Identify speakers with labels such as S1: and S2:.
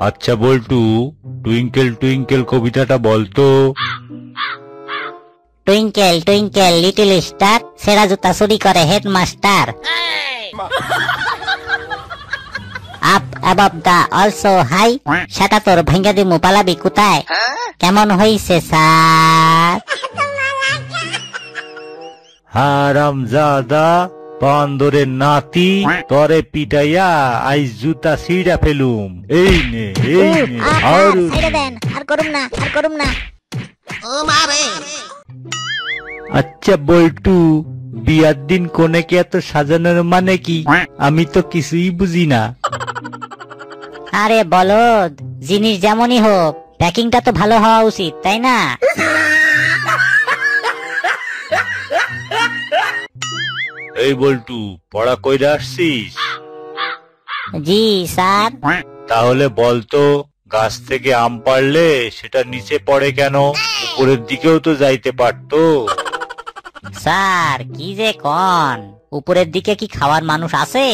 S1: আচ্ছা বল্টু, twinkle twinkle কবিতাটা বলতো।
S2: টুইঙ্কেল টুইঙ্কেল লিটল স্টার, সেরা জুতা চুরি করে হেডমাস্টার। আপ অ্যাবভ দা অলসো হাই, সেটা তোর ভাঙ্গা দিমু পালাবি কোথায়? কেমন হইছে স্যার?
S1: হারামজাদা বান্দরের নাতি, তরে পিটাইয়া আইজ জুতা ছিঁড়া ফেলুম। এই নে এই নে।
S2: ছেড়ে দেন, আর করুম না, আর করুম না।
S1: আচ্ছা বল্টু, বিয়ার দিন কনেকে এত সাজানোর মানে কি? আমি তো কিছুই বুঝি না।
S2: আরে বলদ, জিনিস যেমনই হোক প্যাকিংটা তো ভালো হওয়া উচিত, তাই না?
S1: এই বল্টু, পড়া কইরা আসছিস?
S2: জি স্যার।
S1: তাহলে বলতো, গাছ থেকে আম পাড়লে সেটা নিচে পড়ে কেন? উপরের দিকেও তো যাইতে পারতো।
S2: স্যার কি যে কন, উপরের দিকে কি খাওয়ার মানুষ আছে?